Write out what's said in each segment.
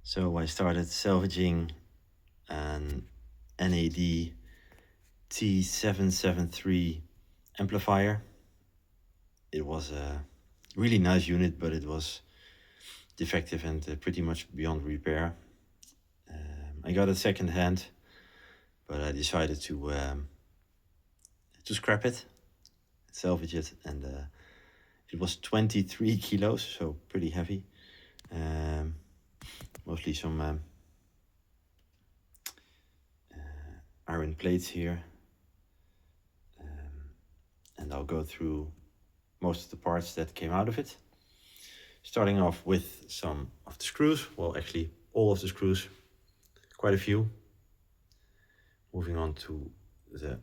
So I started salvaging an NAD T773 amplifier. It was a really nice unit, but it was defective and pretty much beyond repair. I got it second hand, but I decided to scrap it, salvage it, and it was 23 kilos, so pretty heavy. Mostly some iron plates here, and I'll go through most of the parts that came out of it. Starting off with some of the screws, well actually all of the screws, quite a few. Moving on to the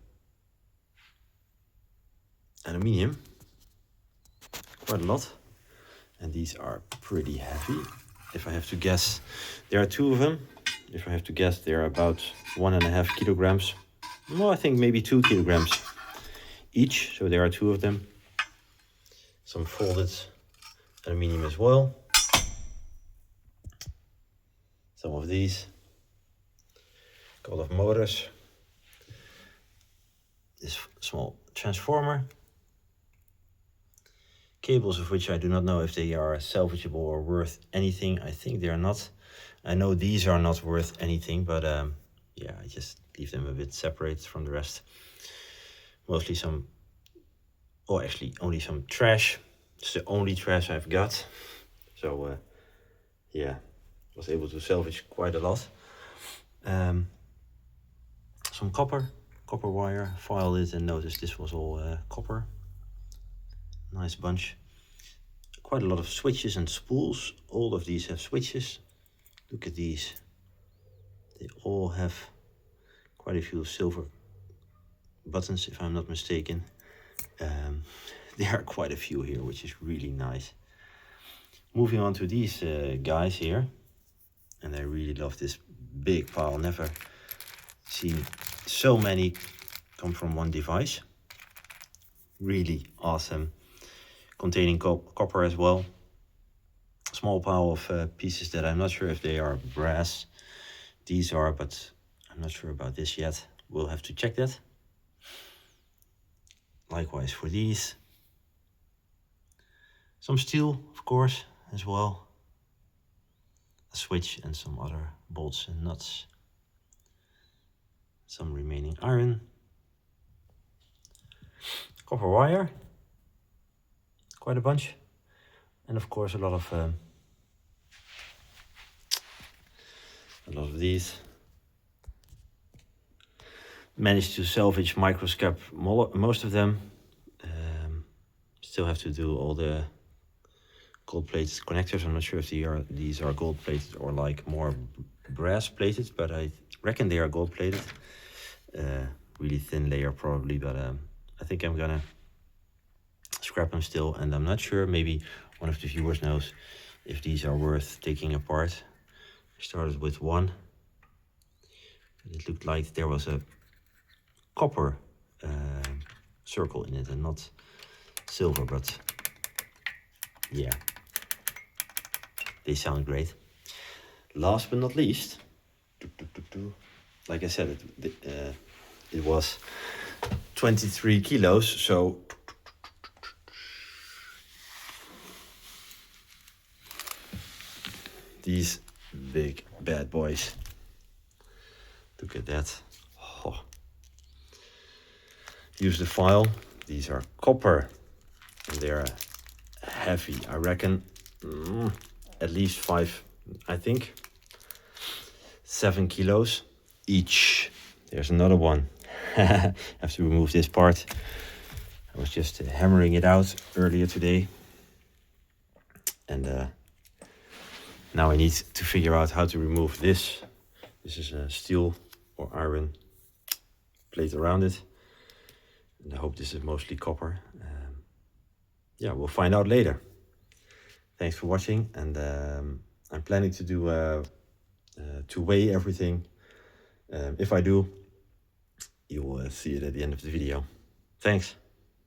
aluminium, quite a lot, and these are pretty heavy. If I have to guess, there are two of them. If I have to guess, they're about 1.5 kilograms. Well, I think maybe 2 kilograms each, so there are two of them. Some folded aluminium as well. Some of these. A couple of motors. This small transformer. Cables of which I do not know if they are salvageable or worth anything. I think they are not. I know these are not worth anything, but yeah, I just leave them a bit separated from the rest. Mostly some, oh actually only some trash. It's the only trash I've got. So yeah, was able to salvage quite a lot. Some copper wire, filed it and noticed this was all copper. Nice bunch. Quite a lot of switches and spools. All of these have switches. Look at these. They all have quite a few silver buttons, if I'm not mistaken. There are quite a few here, which is really nice. Moving on to these guys here. And I really love this big pile. Never seen so many come from one device. Really awesome. Containing copper as well. Small pile of pieces that I'm not sure if they are brass. These are, but I'm not sure about this yet. We'll have to check that. Likewise for these. Some steel, of course, as well. A switch and some other bolts and nuts. Some remaining iron. Copper wire. Quite a bunch. And of course a lot of these. Managed to salvage microscrap most of them. Still have to do all the gold plated connectors. I'm not sure if these are gold plated or like more brass plated, but I reckon they are gold plated. Really thin layer probably, but I think I'm gonna scrap them still, and I'm not sure, maybe one of the viewers knows if these are worth taking apart. I started with one. It looked like there was a copper circle in it and not silver, but yeah, they sound great. Last but not least, like I said, it was 23 kilos, so these big bad boys. Look at that. Oh. Use the file. These are copper and they're heavy. I reckon at least 7 kilos each. There's another one. Have to remove this part. I was just hammering it out earlier today, and now I need to figure out how to remove this. This is a steel or iron plate around it, and I hope this is mostly copper. Yeah, we'll find out later. Thanks for watching, and I'm planning to do to weigh everything. If I do, you will see it at the end of the video. Thanks.